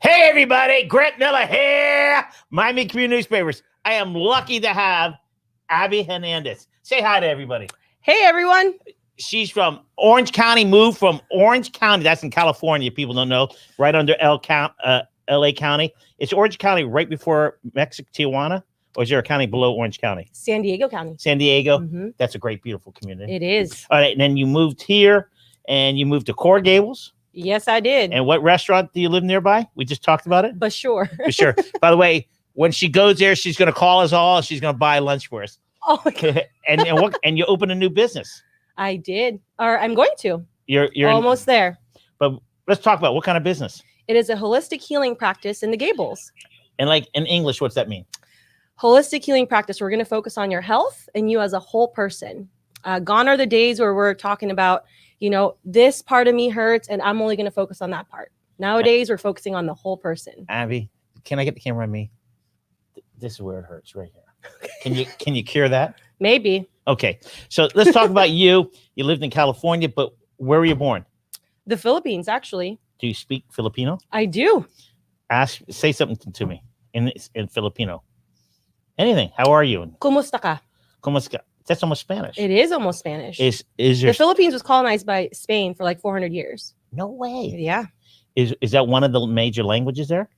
Hey, everybody. Grant Miller here. Miami Community Newspapers. I am lucky to have Abbey Hernandez. Say hi to everybody. Hey, everyone. She's from Orange County, moved from Orange County. That's in California. People don't know. Right under LA County. It's Orange County right before Mexico, Tijuana. Or is there a county below Orange County? San Diego County. San Diego. Mm-hmm. That's a great, beautiful community. It is. All right. And then you moved here and you moved to Coral Gables. Yes, I did. And what restaurant do you live nearby? We just talked about it. But sure. For sure. By the way, when she goes there, she's going to call us all. And she's going to buy lunch for us. Oh, my God. and you open a new business. I did. Or I'm going to. You're almost there. But let's talk about what kind of business. It is a holistic healing practice in the Gables. And like in English, what's that mean? Holistic healing practice. We're going to focus on your health and you as a whole person. Gone are the days where we're talking about, this part of me hurts and I'm only going to focus on that part. Nowadays, we're focusing on the whole person. Abby, can I get the camera on me? This is where it hurts, right here. Can you cure that? Say Okay. So let's talk about you. You lived in California, but where were you born? The Philippines, actually. Do you speak Filipino? I do. Say something to me in Filipino. Anything. How are you? Kumusta ka? Kumusta? That's almost Spanish. It is almost Spanish. Is there... The Philippines was colonized by Spain for like 400 years. No way. Yeah. Is that one of the major languages there?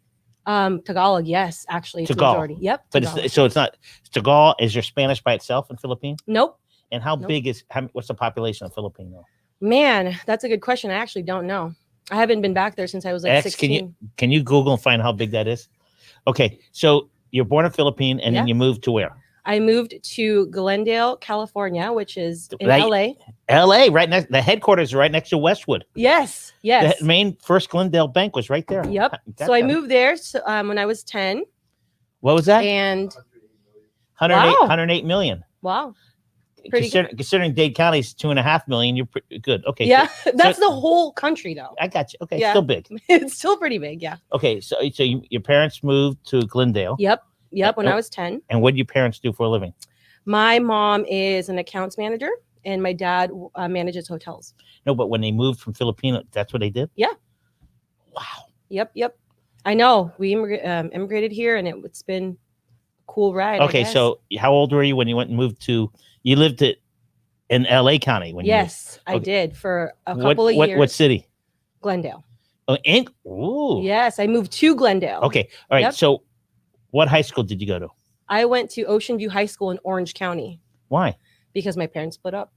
Tagalog, yes, actually. Tagalog. Majority. Yep. But it's not Tagalog. Is there Spanish by itself in Philippines? Nope. And what's the population of Filipino? Man, that's a good question. I actually don't know. I haven't been back there since I was like 16. Can you Google and find how big that is? Okay, so you're born in Philippines and then you moved to where? I moved to Glendale, California, which is in LA. LA, right next. The headquarters are right next to Westwood. Yes. The main first Glendale bank was right there. Yep. So I moved there when I was 10. What was that? And 108 million. Wow. Considering Dade County is 2.5 million, you're pretty good. Okay. Yeah, that's the whole country, though. I got you. Okay, yeah. Still big. It's still pretty big, yeah. Okay, so your parents moved to Glendale. Yep, when I was 10. And what did your parents do for a living? My mom is an accounts manager, and my dad manages hotels. No, but when they moved from Filipino, that's what they did? Yeah. Wow. Yep. I know. We immigrated here, and it's been a cool ride. Okay, so how old were you when you went and moved to... You lived in LA County when Yes, I did for a couple of years. What city? Glendale. Oh, ooh. Yes, I moved to Glendale. Okay. All right. Yep. So what high school did you go to? I went to Ocean View High School in Orange County. Why? Because my parents split up.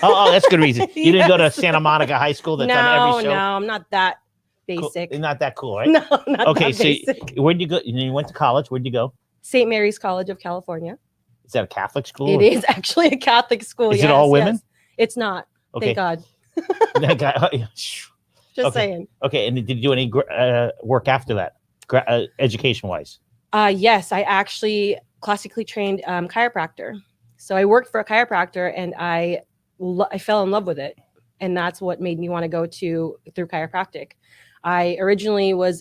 Oh, that's a good reason. You didn't go to Santa Monica High School that's on every show? No, I'm not that basic. Cool. Not that cool, right? No, not okay, that basic. So where'd you go? You went to college. Where'd you go? St. Mary's College of California. Is that a Catholic school? It is actually a Catholic school. Is it all women? Yes. It's not. Okay. Thank God. Just saying. Okay. And did you do any work after that, education-wise? Yes, I actually classically trained chiropractor. So I worked for a chiropractor, and I fell in love with it, and that's what made me want to go through chiropractic. I originally was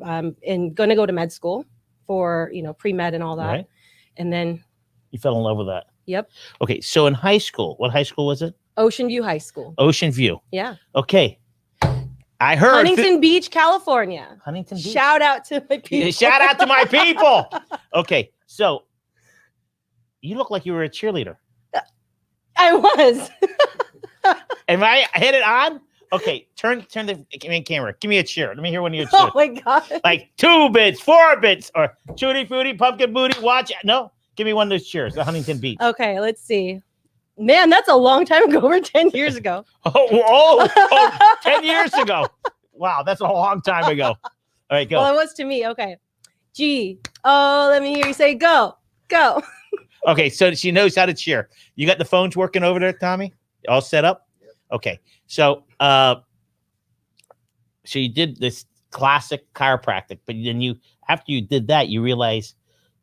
going to go to med school for pre-med and all that, right. And then. You fell in love with that. Yep. Okay. So in high school, what high school was it? Ocean View High School. Ocean View. Yeah. Okay. I heard Huntington Beach, California. Huntington Beach. Shout out to my people. Shout out to my people. Okay. So you look like you were a cheerleader. I was. Am I hit it on? Okay. Turn the camera. Give me a cheer. Let me hear one of your cheers. Oh my God. Like 2 bits, 4 bits, or Tutti Frutti, Pumpkin Booty. Watch. No. Give me one of those cheers, the Huntington Beach. Okay, let's see. Man, that's a long time ago. Over 10 years ago. 10 years ago. Wow, that's a long time ago. All right, go. Well, it was to me. Okay. G. Oh, let me hear you say go. Go. Okay, so she knows how to cheer. You got the phones working over there, Tommy? All set up? Okay. So you did this classic chiropractic, but then after you did that, you realized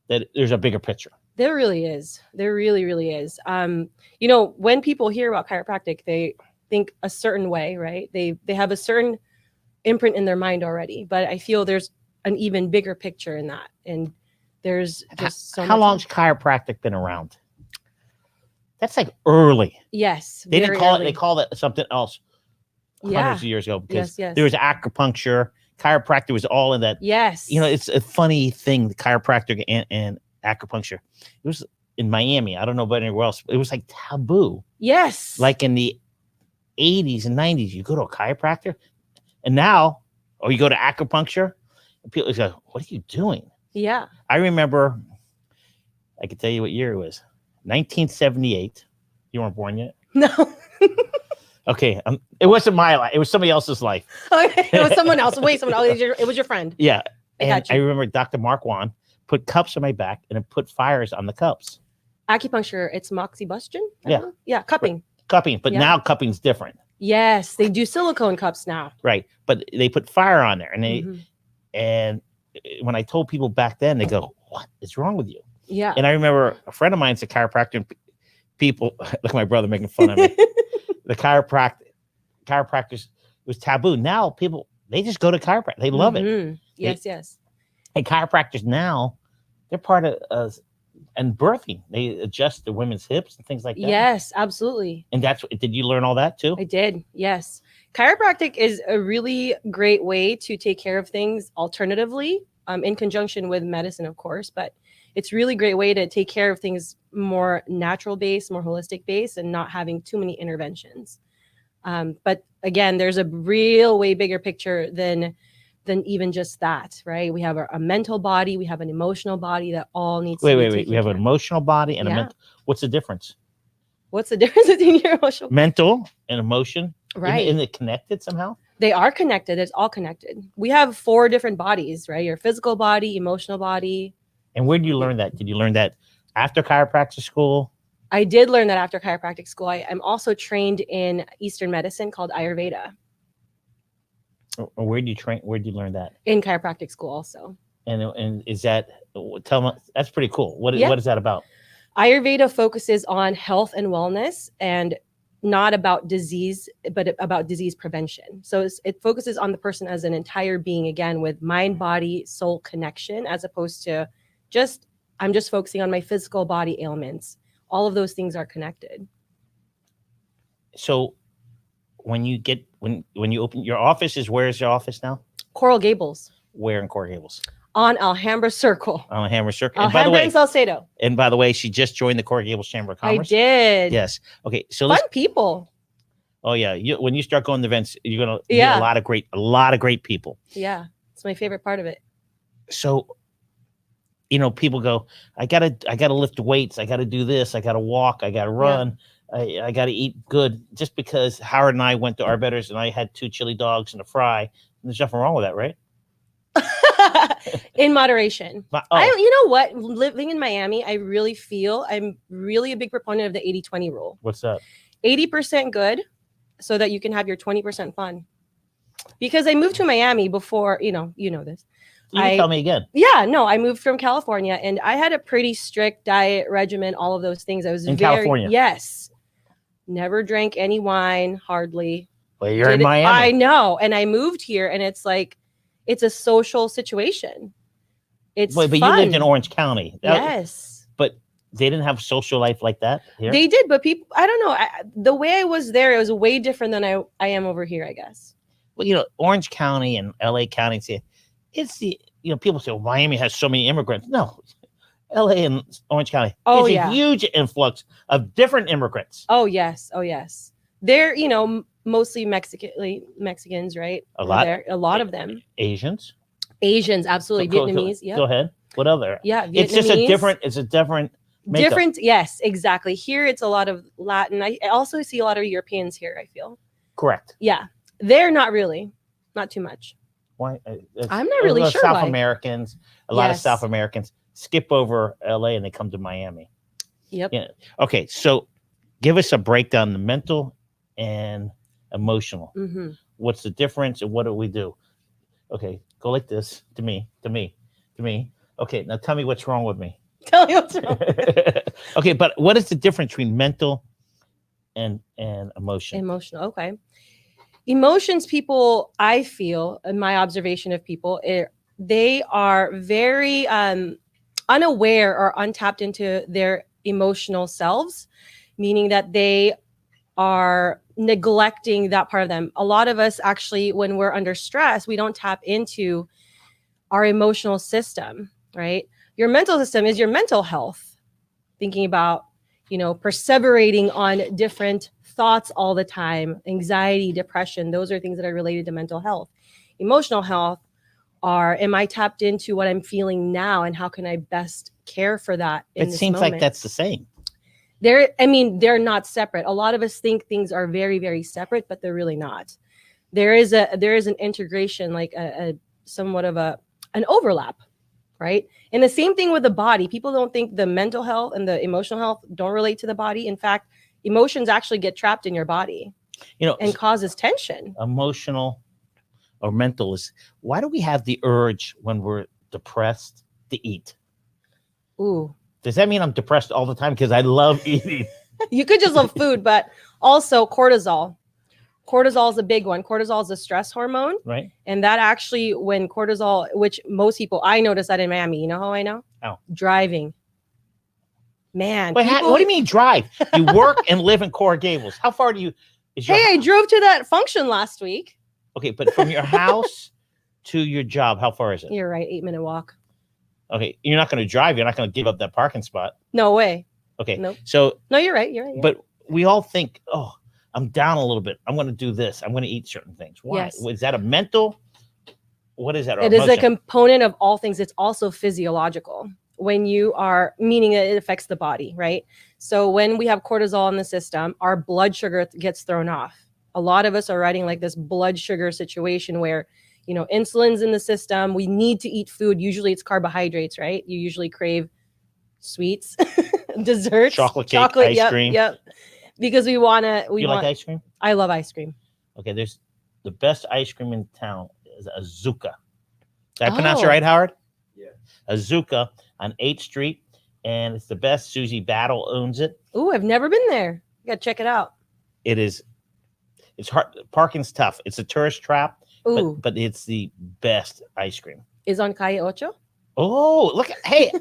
that there's a bigger picture. There really is. There really, really is. When people hear about chiropractic, they think a certain way, right? They have a certain imprint in their mind already. But I feel there's an even bigger picture in that. And there's just so much. How long's chiropractic been around? That's like early. Yes. They didn't call it. They called it something else. Yeah. Hundreds of years ago because yes. there was acupuncture, chiropractor was all in that. Yes. It's a funny thing, the chiropractic and acupuncture. It was in Miami. I don't know about anywhere else. It was like taboo. Yes. Like in the 80s and 90s, you go to a chiropractor, and now, or you go to acupuncture, and people go, "What are you doing?" Yeah. I remember, I can tell you what year it was, 1978. You weren't born yet? No. Okay. It wasn't my life. It was somebody else's life. Okay. It was someone else. Wait, someone else. It was your friend. Yeah. And I I remember Dr. Mark Wan put cups on my back and then put fires on the cups. Acupuncture, it's moxibustion. Yeah. Yeah. Cupping. Cupping. But Yeah. now cupping's different. Yes. They do silicone cups now. Right. But they put fire on there. And Mhm. and when I told people back then, they go, "What is wrong with you?" Yeah. And I remember a friend of mine's a chiropractor, and people, look at my brother making fun of me. The chiropractors was taboo. Now people, they just go to chiropractic. They love it. Mhm. Yes, yes. And chiropractors now, they're part of and birthing. They adjust the women's hips and things like that. Yes, absolutely. And did you learn all that too? I did. Yes. Chiropractic is a really great way to take care of things alternatively, in conjunction with medicine, of course, but it's really great way to take care of things more natural based, more holistic based, and not having too many interventions. But again, there's a real way bigger picture than even just that, right? We have a mental body, we have an emotional body that all needs to be Wait. taken We have care an of. emotional body and a Yeah. mental. What's the difference? What's the difference between your emotional? Mental and emotion? Right. Isn't it connected somehow? They are connected. It's all connected. We have 4 different bodies, right? Your physical body, emotional body. And where did you learn that? Did you learn that after chiropractic school? I did learn that after chiropractic school. I'm also trained in Eastern medicine called Ayurveda Or where did you train? Where did you learn that? in chiropractic school also. And is that, tell me, that's pretty cool. What Yeah. is that about? Ayurveda focuses on health and wellness and not about disease, but about disease prevention. So it focuses on the person as an entire being, again, with mind, body, soul connection, as opposed to I'm just focusing on my physical body ailments. All of those things are connected. So when you open your office, where's your office now? Coral Gables Where in Coral Gables? on Alhambra Circle. On Hammer Circle. Alhambra and Salcedo. And by the way, she just joined the Coral Gables Chamber of I Commerce. did. Yes. Okay. So Fun people. Oh yeah. When you start going to events, you're gonna meet Yeah. a lot of great people. Yeah. It's my favorite part of it. So, people go, I gotta lift weights, I gotta do this, I gotta walk, I gotta run, I gotta eat good. Just because Howard and I went to Arbetter's and I had 2 chili dogs and a fry, there's nothing wrong with that, right? In moderation. But, You know what? Living in Miami, I really feel I'm really a big proponent of the 80-20 rule. what's that? 80% good so that you can have your 20% fun. Because I moved to Miami before, you know this. You can tell me again. Yeah, no, I moved from California and I had a pretty strict diet regimen, all of those things. I was In California? Yes. Never drank any wine, hardly. Well, you're in Miami. I know. And I moved here and it's like, it's a social situation. It's But you fun. lived in Orange County. Yes. But they didn't have social life like that here? They did, but people, I don't know. The way I was there, it was way different than I am over here, I guess. Well, Orange County and LA County, it's the, people say, well, Miami has so many immigrants. No, LA and Orange County. Oh, there's yeah. a huge influx of different immigrants. Oh, yes. Oh, yes. They're, mostly Mexicans, right? A lot. A lot of them. Asians. Absolutely. Vietnamese. Yeah. Go ahead. What other? Yeah. Vietnamese. It's just a different makeup. Different. Yes, exactly. Here it's a lot of Latin. I also see a lot of Europeans here, I feel. Correct. Yeah. They're not really. Not too much. Why? I'm not really sure South why. Americans, a lot of Yes. South Americans skip over LA and they come to Miami. Yep. Yeah. Okay. So give us a breakdown, the mental and emotional. Mm-hmm. What's the difference and what do we do? Okay. Go like this to me. Okay. Now tell me what's wrong with me. Tell me what's wrong. Okay. But what is the difference between mental and emotion? Emotional. Okay. Emotions, people, I feel, in my observation of people, they are very unaware or untapped into their emotional selves, meaning that they are neglecting that part of them. A lot of us actually, when we're under stress, we don't tap into our emotional system, right? Your mental system is your mental health. Thinking about, perseverating on different thoughts all the time, anxiety, depression, those are things that are related to mental health. Emotional health am I tapped into what I'm feeling now and how can I best care for that in It this seems moment? like that's the same. They're not separate. A lot of us think things are very, very separate, but they're really not. There is an integration, like a somewhat of an overlap, right? And the same thing with the body. People don't think the mental health and the emotional health don't relate to the body. In fact, emotions actually get trapped in your body, and causes tension. Emotional or mental is, why do we have the urge when we're depressed to eat? Ooh. Does that mean I'm depressed all the time? Because I love eating. You could just love food, but also cortisol. Cortisol is a big one. Cortisol is a stress hormone. Right. And that actually, when cortisol, which most people, I noticed that in Miami. You know how I know? How? Driving. Man. But what do you mean drive? You work and live in Coral Gables. How far do you? I drove to that function last week. Okay, but from your house to your job, how far is it? You're right. 8-minute walk. Okay, you're not going to drive. You're not going to give up that parking spot. No way. Okay. Nope. So. No, you're right. You're right. But we all think, oh, I'm down a little bit. I'm going to do this. I'm going to eat certain things. Why? Yes. Is that a mental? What is that? It is a component of all things. It's also physiological. When you are, meaning that it affects the body, right? So when we have cortisol in the system, our blood sugar gets thrown off. A lot of us are riding like this blood sugar situation where, insulin's in the system. We need to eat food. Usually it's carbohydrates, right? You usually crave sweets, desserts, chocolate cake, ice cream. Yep. Because we want to. You like ice cream? I love ice cream. Okay, there's the best ice cream in town is Azuka. Did I pronounce it right, Howard? Yeah. Azuka on 8th Street, and it's the best. Susie Battle owns it. Ooh, I've never been there. You got to check it out. It is. It's hard. Parking's tough. It's a tourist trap. Ooh. But it's the best ice cream. Is on Calle Ocho? Oh, look at, hey,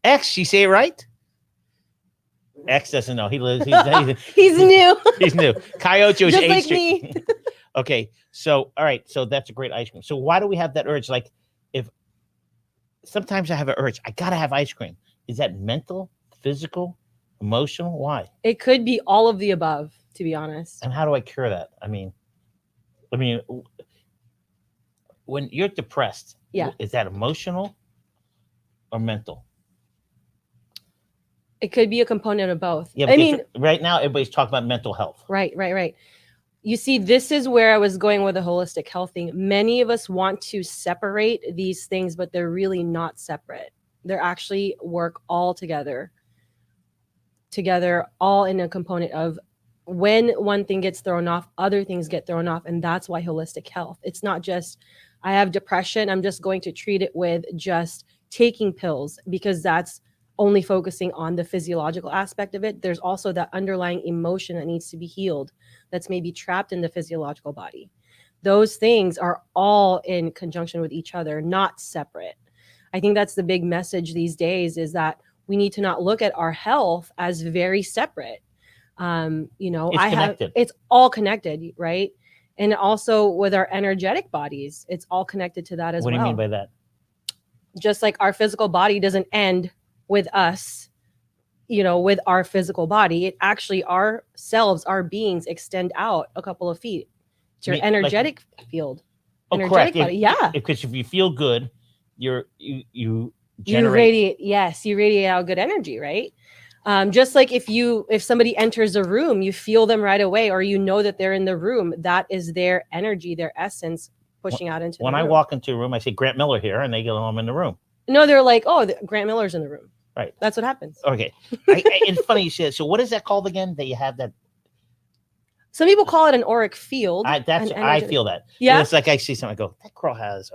X, you say it right? X doesn't know. He lives. He's new. He's new. Calle Ocho is Just 8th like Street. me. Okay, so all right, so that's a great ice cream. So why do we have that urge? Like, if sometimes I have an urge, I gotta have ice cream. Is that mental, physical, emotional? Why? It could be all of the above, to be honest. And how do I cure that? I mean, when you're depressed, is that emotional or mental? It could be a component of both. Yeah, I mean, right now everybody's talking about mental health. Right. You see, this is where I was going with the holistic health thing. Many of us want to separate these things, but they're really not separate. They're actually work all together, all in a component of when one thing gets thrown off, other things get thrown off. And that's why holistic health. It's not just, I have depression, I'm just going to treat it with just taking pills, because that's only focusing on the physiological aspect of it. There's also that underlying emotion that needs to be healed, that's maybe trapped in the physiological body. Those things are all in conjunction with each other, not separate. I think that's the big message these days, is that we need to not look at our health as very separate. It's all connected, right? And also with our energetic bodies, it's all connected to that as well. What do you mean by that? Just like our physical body doesn't end with us, with our physical body, it actually, our selves, our beings extend out a couple of feet. It's your energetic field. Energetic body. Yeah. Because if you feel good, you radiate. Yes, you radiate out good energy, right? Just like if somebody enters a room, you feel them right away, or that they're in the room. That is their energy, their essence pushing out into the room. When I walk into a room, I say Grant Miller here, and they go, I'm in the room. No, they're like, oh, Grant Miller's in the room. Right. That's what happens. Okay. It's funny you said. So what is that called again? That you have that. Some people call it an auric field. I feel that. Yeah. It's like I see something, I go, that girl has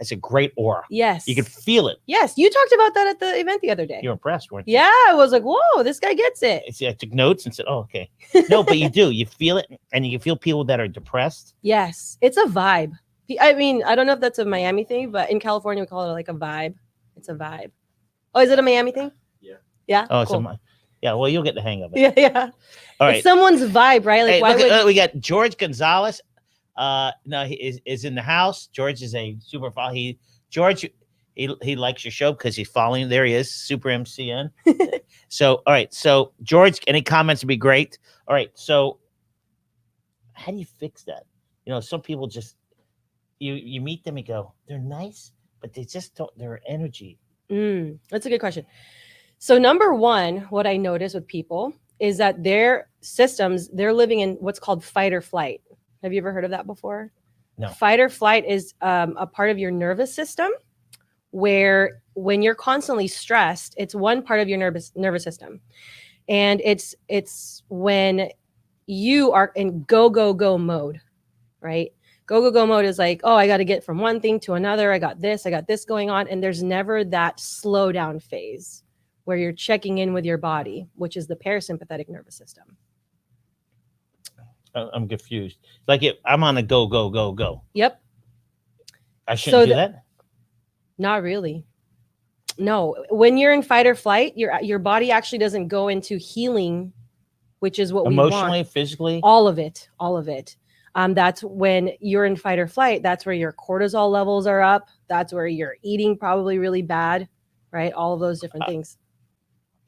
a great aura. Yes. You can feel it. Yes. You talked about that at the event the other day. You're impressed, weren't you? Yeah. I was like, whoa, this guy gets it. I took notes and said, oh, okay. No, but you do. You feel it, and you can feel people that are depressed. Yes. It's a vibe. I mean, I don't know if that's a Miami thing, but in California, we call it like a vibe. It's a vibe. Oh, is it a Miami thing? Yeah. Yeah. Oh, cool. so Yeah, well, you'll get the hang of it. Yeah, yeah. All right. It's someone's vibe, right? Like, Hey, why look would we got George Gonzalez. No, he is in the house. George is a super follow. George he likes your show because he's following. There he is, super MCN. So, all right. So, George, any comments would be great. All right. So, how do you fix that? You know, some people just you meet them and go, they're nice, but they just don't. Their energy. That's a good question. So number one, what I notice with people is that their systems, they're living in what's called fight or flight. Have you ever heard of that before? No. Fight or flight is a part of your nervous system where when you're constantly stressed, it's one part of your nervous system. And it's when you are in go mode, right? Go mode is like, oh, I got to get from one thing to another. I got this going on. And there's never that slow down phase where you're checking in with your body, which is the parasympathetic nervous system. I'm confused. Like I'm on a go. Yep. I shouldn't do that? Not really. No. When you're in fight or flight, your body actually doesn't go into healing, which is what we want. Emotionally, physically? All of it. That's when you're in fight or flight. That's where your cortisol levels are up. That's where you're eating probably really bad, right? All of those different things.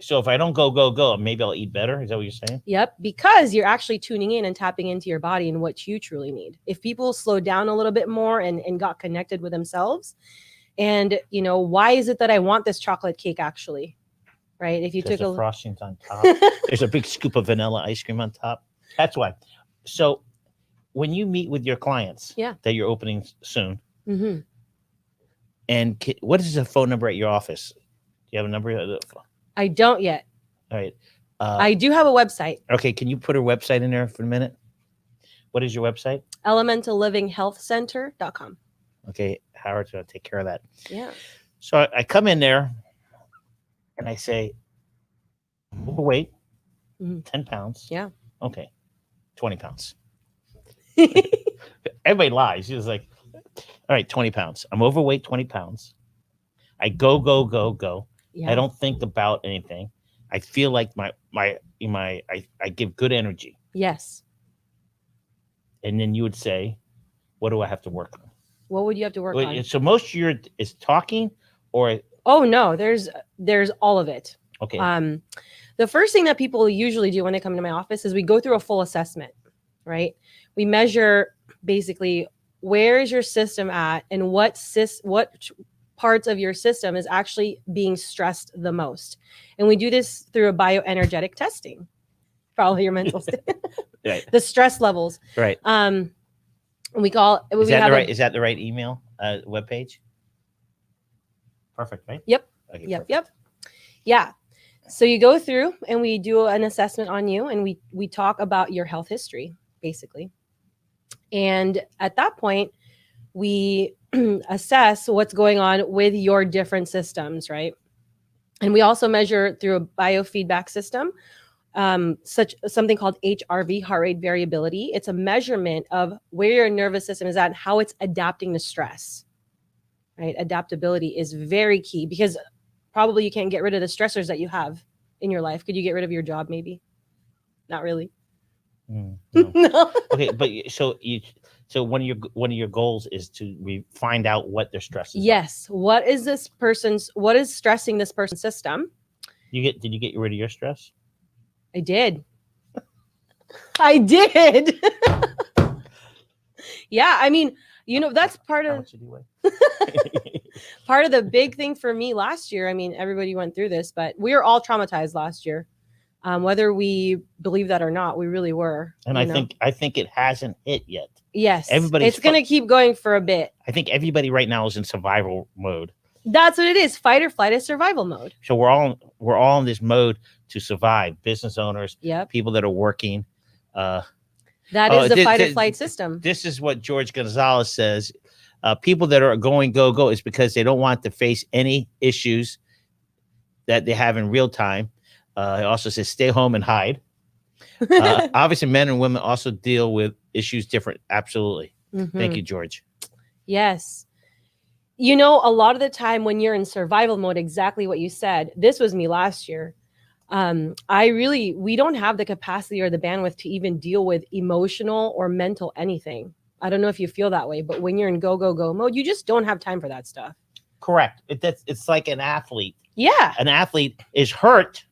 So if I don't go, maybe I'll eat better. Is that what you're saying? Yep. Because you're actually tuning in and tapping into your body and what you truly need. If people slowed down a little bit more and got connected with themselves, and why is it that I want this chocolate cake actually? Right. If you took the frosting's on top. There's a big scoop of vanilla ice cream on top. That's why. So when you meet with your clients that you're opening soon, and what is the phone number at your office? Do you have a number? I don't yet. All right. I do have a website. Okay. Can you put her website in there for a minute? What is your website? elementallivinghealthcenter.com. Okay. Howard's going to take care of that. Yeah. So I come in there and I say, I'm overweight, 10 pounds. Yeah. Okay. 20 pounds. Everybody lies. She's like, all right, 20 pounds. I'm overweight, 20 pounds. I go. Yeah. I don't think about anything. I feel like I give good energy. Yes. And then you would say, what do I have to work on? What would you have to work on? So most of your is talking or? Oh no, there's all of it. Okay. The first thing that people usually do when they come to my office is we go through a full assessment, right? We measure basically where is your system at and what parts of your system is actually being stressed the most. And we do this through a bioenergetic testing, probably your mental state, right. The stress levels. Right. We call is that the right? Is that the right email webpage? Perfect, right? Yep. Okay, yep. Perfect. Yep. Yeah. So you go through and we do an assessment on you, and we talk about your health history, basically. And at that point, we assess what's going on with your different systems, right? And we also measure through a biofeedback system, something called HRV, heart rate variability. It's a measurement of where your nervous system is at and how it's adapting to stress, right? Adaptability is very key because probably you can't get rid of the stressors that you have in your life. Could you get rid of your job? Maybe. Not really. No. No. Okay, but so one of your goals is to find out what their stress is. Yes. What is stressing this person's system? Did you get rid of your stress? I did. I did. Yeah, I mean, that's part of part of the big thing for me last year. I mean, everybody went through this, but we were all traumatized last year. Whether we believe that or not, we really were. And I think it hasn't hit yet. Yes. It's going to keep going for a bit. I think everybody right now is in survival mode. That's what it is. Fight or flight is survival mode. So we're all in this mode to survive. Business owners, people that are working. That is the fight or flight system. This is what George Gonzalez says. People that are going go is because they don't want to face any issues that they have in real time. He also says stay home and hide. Obviously, men and women also deal with issues different. Absolutely. Mm-hmm. Thank you, George. Yes. A lot of the time when you're in survival mode, exactly what you said, this was me last year. We don't have the capacity or the bandwidth to even deal with emotional or mental anything. I don't know if you feel that way, but when you're in go, go, go mode, you just don't have time for that stuff. Correct. It's like an athlete. Yeah. An athlete is hurt,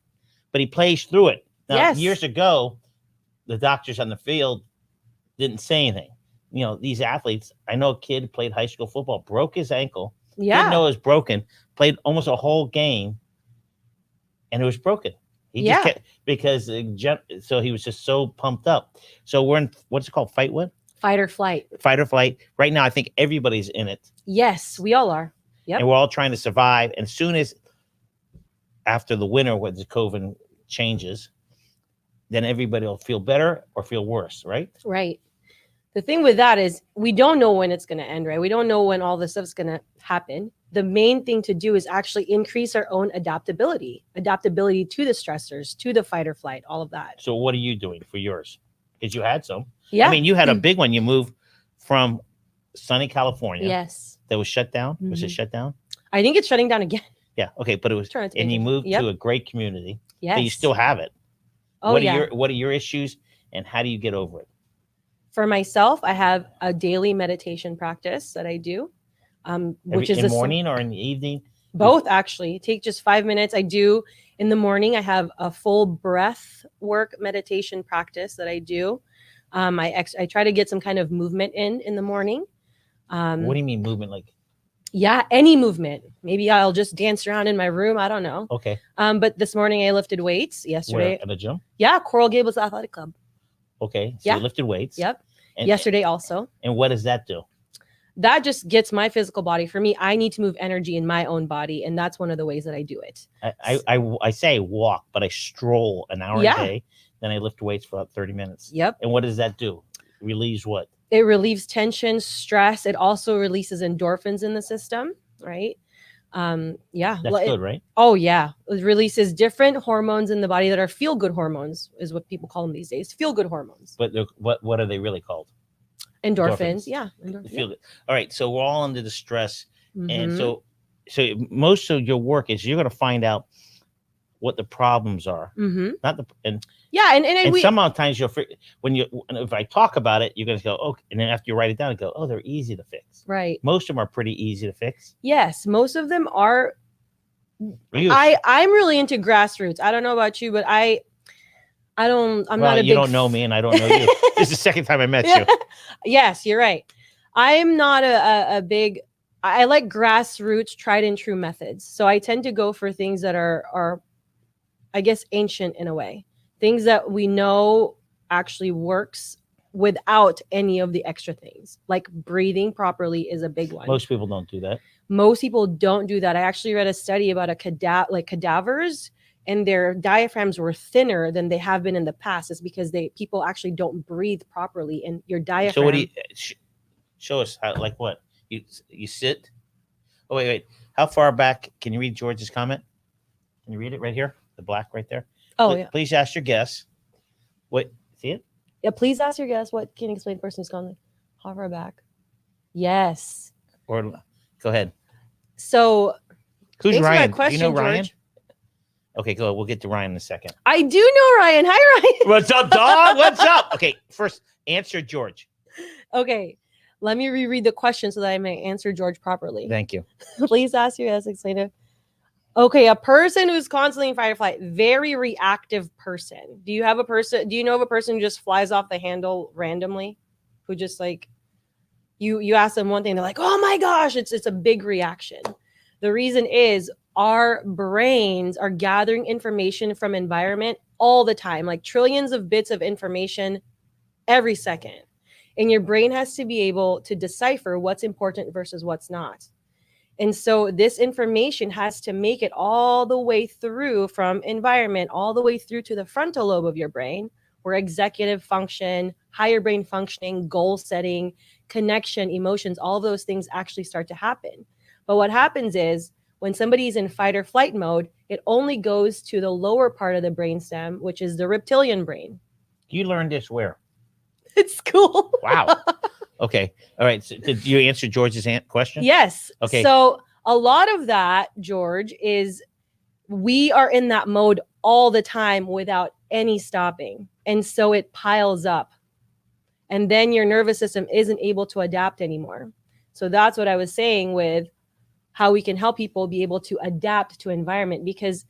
but he plays through it. Now, Yes. years ago, the doctors on the field didn't say anything. You know, these athletes, I know a kid who played high school football, broke his ankle. Yeah. Didn't know it was broken, played almost a whole game, and it was broken. He just kept, because so he was just so pumped up. So we're in, what's it called? Fight what? Fight or flight. Fight or flight. Right now, I think everybody's in it. Yes, we all are. Yep. And we're all trying to survive. And as soon as after the winter, when the COVID changes, then everybody will feel better or feel worse, right? Right. The thing with that is we don't know when it's going to end, right? We don't know when all this stuff's going to happen. The main thing to do is actually increase our own adaptability to the stressors, to the fight or flight, all of that. So what are you doing for yours? Because you had some. Yeah. I mean, you had a big one. You moved from sunny California. Yes. That was shut down. Mm-hmm. Was it shut down? I think it's shutting down again. Yeah. Okay. But it was, and you moved to a great community. Yes. But you still have it. Oh, What are your issues and how do you get over it? For myself, I have a daily meditation practice that I do. Which is in the morning or in the evening? Both, actually. Take just 5 minutes. I do in the morning. I have a full breath work meditation practice that I do. I try to get some kind of movement in the morning. What do you mean movement? Like? Yeah, any movement. Maybe I'll just dance around in my room. I don't know. Okay. But this morning I lifted weights. Yesterday. Where, at the gym? Yeah, Coral Gables Athletic Club. Okay. So you lifted weights. Yep. And yesterday also. And what does that do? That just gets my physical body. For me, I need to move energy in my own body. And that's one of the ways that I do it. I say walk, but I stroll an hour a day. Then I lift weights for about 30 minutes. Yep. And what does that do? Relieves what? It relieves tension, stress. It also releases endorphins in the system, right? Yeah. That's good, right? Oh, yeah. It releases different hormones in the body that are feel-good hormones, is what people call them these days. Feel-good hormones. But what are they really called? Endorphins. Yeah. Feel good. All right. So we're all under the stress. Mm-hmm. And so most of your work is you're going to find out what the problems are. Mm-hmm. And sometimes if I talk about it, you're going to go, oh, and then after you write it down, you go, oh, they're easy to fix. Right. Most of them are pretty easy to fix. Yes. Most of them are. I'm really into grassroots. I don't know about you, but I'm not a big. You don't know me and I don't know you. This is the second time I met you. Yes, you're right. I'm not a big, I like grassroots, tried and true methods. So I tend to go for things that are, I guess, ancient in a way. Things that we know actually works without any of the extra things. Like breathing properly is a big one. Most people don't do that. Most people don't do that. I actually read a study about cadavers, and their diaphragms were thinner than they have been in the past. It's because people actually don't breathe properly, and your diaphragm. So what do you show us? How, like what? You sit? Oh, wait. How far back? Can you read George's comment? Can you read it right here? The black right there. Oh, yeah. Please ask your guest. What? See it? Yeah, please ask your guest what can you explain the person who's gone how far back. Yes. Or go ahead. So who's Ryan? Question, do you know Ryan? George? Okay, go. We'll get to Ryan in a second. I do know Ryan. Hi, Ryan. What's up, dog? What's up? Okay, first answer George. Okay. Let me reread the question so that I may answer George properly. Thank you. Please ask your guest explain it. Okay, a person who's constantly in fight or flight, very reactive person. Do you know of a person who just flies off the handle randomly? Who just like you ask them one thing, they're like, oh my gosh, it's a big reaction. The reason is our brains are gathering information from environment all the time, like trillions of bits of information every second. And your brain has to be able to decipher what's important versus what's not. And so this information has to make it all the way through from environment, all the way through to the frontal lobe of your brain, where executive function, higher brain functioning, goal setting, connection, emotions, all of those things actually start to happen. But what happens is when somebody's in fight or flight mode, it only goes to the lower part of the brainstem, which is the reptilian brain. You learned this where? It's cool. Wow. Okay. All right. So did you answer George's question? Yes. Okay. So a lot of that, George, is we are in that mode all the time without any stopping. And so it piles up. And then your nervous system isn't able to adapt anymore. So that's what I was saying with how we can help people be able to adapt to environment, because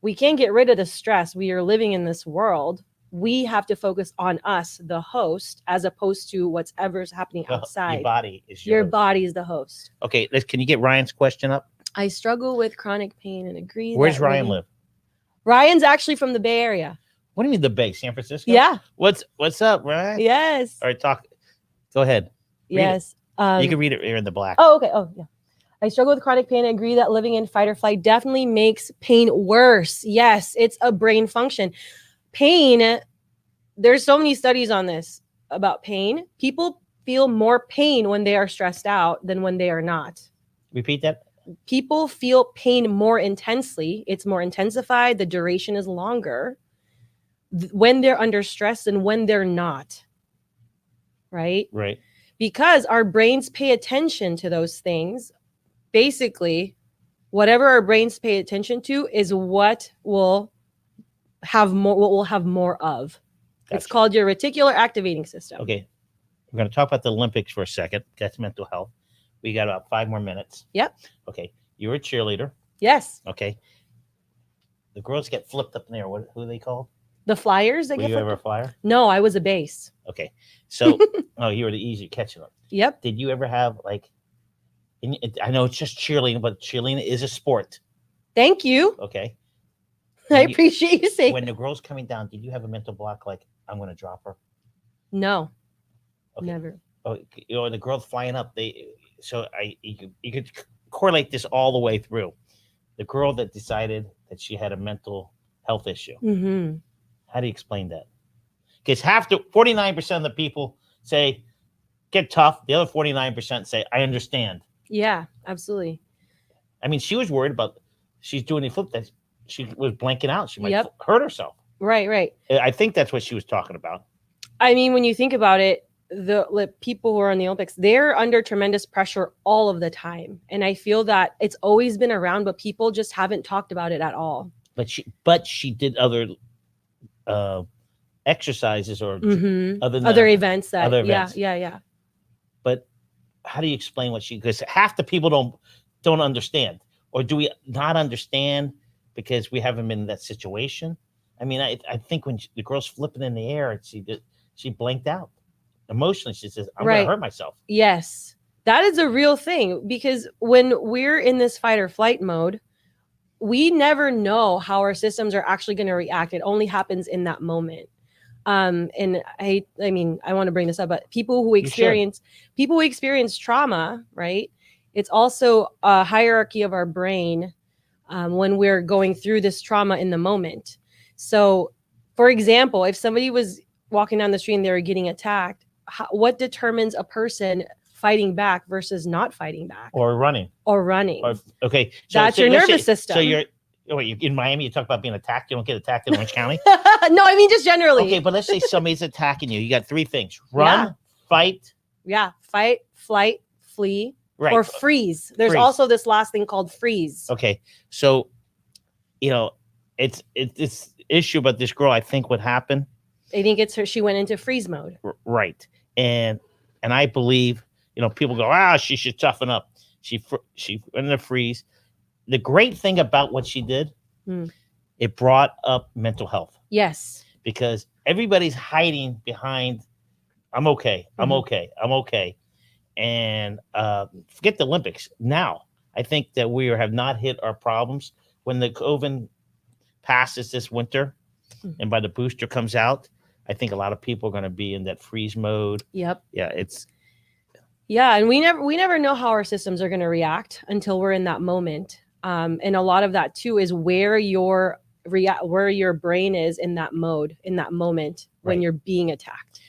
we can't get rid of the stress. We are living in this world. We have to focus on us, the host, as opposed to whatever's happening outside. Your body is your body is the host. Okay, can you get Ryan's question up? I struggle with chronic pain and agree. Where's Ryan live? Ryan's actually from the Bay Area. What do you mean the Bay? San Francisco? Yeah. What's up, Ryan? Yes. All right, talk. Go ahead. Yes. You can read it here in the black. Oh, okay. Oh, yeah. I struggle with chronic pain. I agree that living in fight or flight definitely makes pain worse. Yes, it's a brain function. Pain, there's so many studies on this about pain. People feel more pain when they are stressed out than when they are not. Repeat that. People feel pain more intensely. It's more intensified. The duration is longer when they're under stress than when they're not. Right? Right. Because our brains pay attention to those things. Basically, whatever our brains pay attention to is what we'll have more of. Gotcha. It's called your reticular activating system. Okay. We're going to talk about the Olympics for a second. That's mental health. We got about 5 more minutes. Yep. Okay. You're a cheerleader. Yes. Okay. The girls get flipped up in there. Who are they called? The flyers. Were you ever a flyer? No, I was a base. Okay. So, you were the easy catching up. Yep. Did you ever have I know it's just cheerleading, but cheerleading is a sport. Thank you. Okay. I appreciate you saying. When the girl's coming down, did you have a mental block like, I'm going to drop her? No. Okay. Never. Oh, the girl's flying up. You could correlate this all the way through. The girl that decided that she had a mental health issue. Mm-hmm. How do you explain that? Because 49% of the people say, get tough. The other 49% say, I understand. Yeah, absolutely. I mean, she was worried about, she's doing a flip that she was blanking out. She might hurt herself. Right. I think that's what she was talking about. I mean, when you think about it, the people who are in the Olympics, they're under tremendous pressure all of the time. And I feel that it's always been around, but people just haven't talked about it at all. But she did other exercises or other events. Yeah. But how do you explain because half the people don't understand, or do we not understand because we haven't been in that situation? I mean, I think when the girl's flipping in the air, she blanked out emotionally. She says, I'm going to hurt myself. Yes, that is a real thing, because when we're in this fight or flight mode, we never know how our systems are actually going to react. It only happens in that moment. And I mean, I want to bring this up, but people who experience trauma, right? It's also a hierarchy of our brain when we're going through this trauma in the moment. So, for example, if somebody was walking down the street and they were getting attacked, what determines a person fighting back versus not fighting back? Or running. Okay. That's your nervous system. So you're in Miami, you talk about being attacked. You don't get attacked in Orange County? No, I mean, just generally. Okay, but let's say somebody's attacking you. You got 3 things. Run, fight. Yeah, fight, flight, flee, or freeze. There's also this last thing called freeze. Okay, so, it's this issue about this girl, I think what happened. I think it's her. She went into freeze mode. Right. And I believe, people go, she should toughen up. She went into freeze. The great thing about what she did, it brought up mental health. Yes. Because everybody's hiding behind, I'm okay. And forget the Olympics. Now, I think that we have not hit our problems. When the COVID passes this winter and by the booster comes out, I think a lot of people are going to be in that freeze mode. Yep. Yeah, and we never know how our systems are going to react until we're in that moment. And a lot of that too is where your brain is in that mode, in that moment when you're being attacked.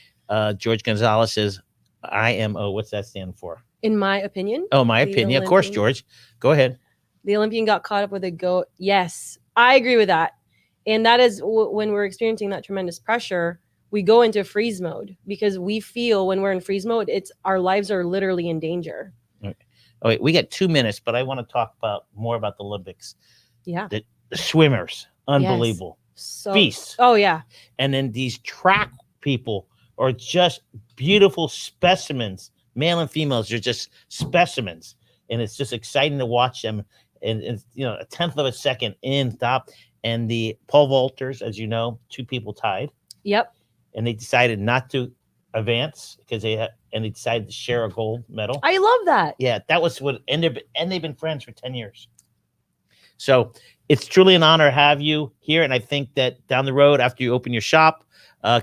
George Gonzalez says, IMO. What's that stand for? In my opinion. Oh, my opinion. Olympian. Of course, George. Go ahead. The Olympian got caught up with a goat. Yes, I agree with that. And that is when we're experiencing that tremendous pressure, we go into freeze mode, because we feel when we're in freeze mode, our lives are literally in danger. Oh, wait, we got 2 minutes, but I want to talk more about the Olympics. Yeah. The swimmers, unbelievable. feasts. Oh yeah. And then these track people are just beautiful specimens. Male and females are just specimens. And it's just exciting to watch them. And it's, a tenth of a second in, stop. And the pole vaulters, as you know, 2 people tied. Yep. And they decided not to advance because they decided to share a gold medal. I love that. Yeah, that was what, and they've been friends for 10 years. So it's truly an honor to have you here. And I think that down the road, after you open your shop,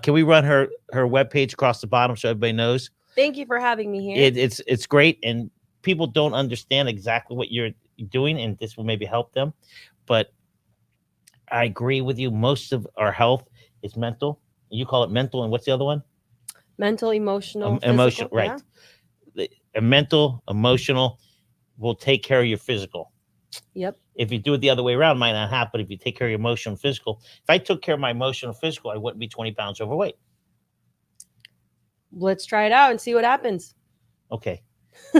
can we run her webpage across the bottom so everybody knows? Thank you for having me here. It's great. And people don't understand exactly what you're doing, and this will maybe help them. But I agree with you. Most of our health is mental. You call it mental, and what's the other one? Mental, emotional, emotional, physical, right? Yeah. A mental, emotional will take care of your physical. Yep. If you do it the other way around, it might not happen. If you take care of your emotional and physical, if I took care of my emotional and physical, I wouldn't be 20 pounds overweight. Let's try it out and see what happens. Okay.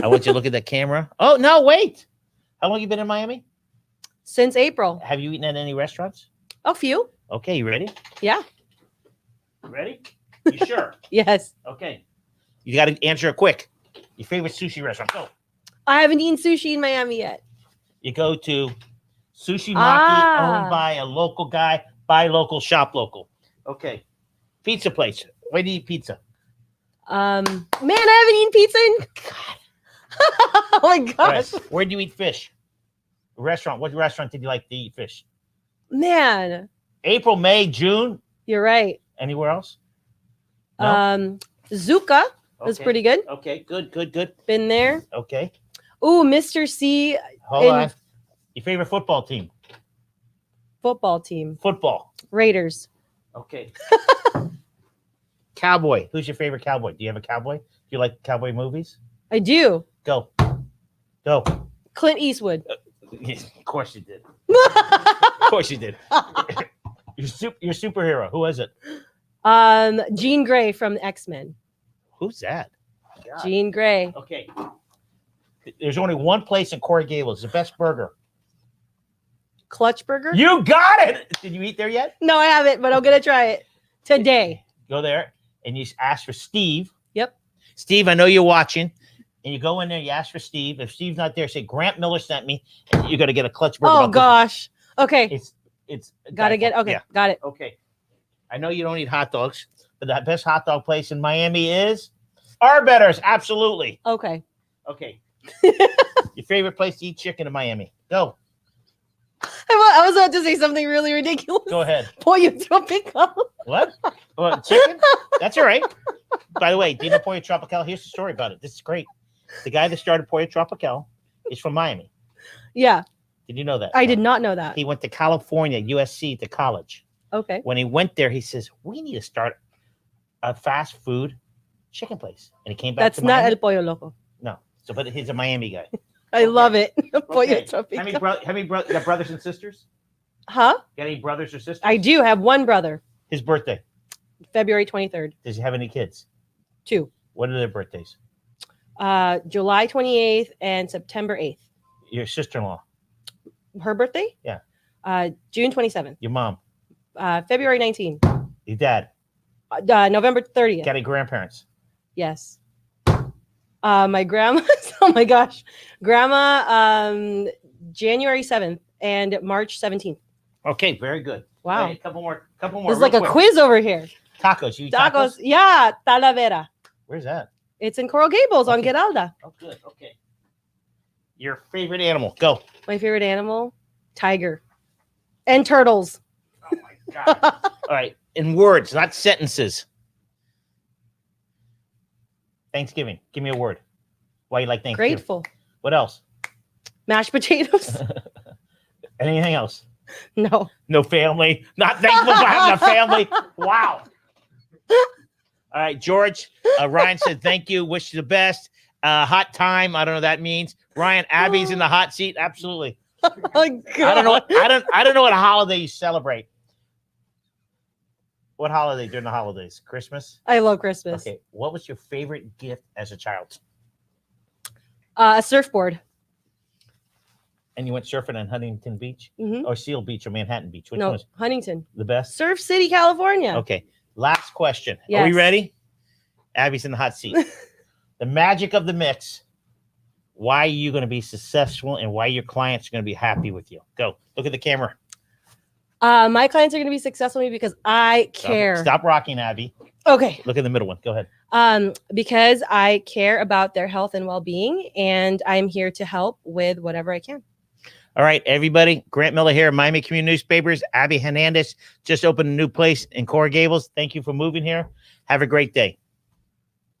I want you to look at that camera. Oh, no, wait. How long have you been in Miami? Since April. Have you eaten at any restaurants? A few. Okay, you ready? Yeah. Ready? You sure? Yes. Okay. You got to answer it quick. Your favorite sushi restaurant? Go. I haven't eaten sushi in Miami yet. You go to Sushi Maki, owned by a local guy, buy local, shop local. Okay. Pizza place. Where do you eat pizza? Man, I haven't eaten pizza in God. Oh my gosh. Right. Where do you eat fish? Restaurant. What restaurant did you like to eat fish? Man. April, May, June. You're right. Anywhere else? No? Zuka was pretty good. Okay, good. Been there. Okay. Ooh, Mr. C. Hold on. Your favorite football team? Football team. Football. Raiders. Okay. Cowboy. Who's your favorite cowboy? Do you have a cowboy? Do you like cowboy movies? I do. Go. Clint Eastwood. Of course you did. Of course you did. Your superhero. Who is it? Jean Grey from X-Men. Who's that? God. Jean Grey. Okay. There's only one place in Coral Gables, the best burger. Clutch Burger? You got it. Did you eat there yet? No, I haven't, but I'm going to try it today. Go there and you ask for Steve. Yep. Steve, I know you're watching. And you go in there, you ask for Steve. If Steve's not there, say Grant Miller sent me. And you're going to get a Clutch Burger. Oh, gosh. Okay. It's got to get, okay. Yeah. Got it. Okay. I know you don't eat hot dogs, but the best hot dog place in Miami is Arbetters. Absolutely. Okay. Your favorite place to eat chicken in Miami? Go. I was about to say something really ridiculous. Go ahead. Pollo Tropical. What? Chicken? That's all right. By the way, do you know Pollo Tropical? Here's the story about it. This is great. The guy that started Pollo Tropical is from Miami. Yeah. Did you know that? I did not know that. He went to California, USC, to college. Okay. When he went there, he says, we need to start a fast food chicken place. And he came back to Miami. That's not El Pollo Loco. No. But he's a Miami guy. I love it. Pollo Tropical. How many you got brothers and sisters? Huh? Got any brothers or sisters? I do have one brother. His birthday? February 23rd. Does he have any kids? 2. What are their birthdays? July 28th and September 8th. Your sister-in-law? Her birthday? Yeah. June 27th. Your mom? February 19th. Your dad? November 30th. Got any grandparents? Yes. My grandma, oh my gosh. Grandma, January 7th and March 17th. Okay, very good. Wow. Right, couple more. There's like a quiz over here. Tacos. You eat tacos? Yeah, Talavera. Where's that? It's in Coral Gables on Giralda. Oh, good. Okay. Your favorite animal? Go. My favorite animal? Tiger. And turtles. Oh my God. All right. In words, not sentences. Thanksgiving. Give me a word. Why you like Thanksgiving? Grateful. What else? Mashed potatoes. Anything else? No. No family. Not thankful for having a family. Wow. All right, George. Ryan said thank you. Wish you the best. Hot time. I don't know what that means. Ryan, Abby's in the hot seat. Absolutely. Oh, God. I don't know what holiday you celebrate. What holiday during the holidays? Christmas? I love Christmas. Okay. What was your favorite gift as a child? A surfboard. And you went surfing on Huntington Beach Mhm. or Seal Beach or Manhattan Beach? Which No, one was Huntington. the best? Surf City, California. Okay. Last question. Are we Yes. ready? Abby's in the hot seat. The magic of the mix. Why are you going to be successful and why your clients are going to be happy with you? Go. Look at the camera. My clients are going to be successful with me because I care. Stop rocking, Abby. Okay. Look at the middle one. Go ahead. Because I care about their health and well-being, and I'm here to help with whatever I can. All right, everybody. Grant Miller here, Miami Community Newspapers. Abbey Hernandez just opened a new place in Coral Gables. Thank you for moving here. Have a great day.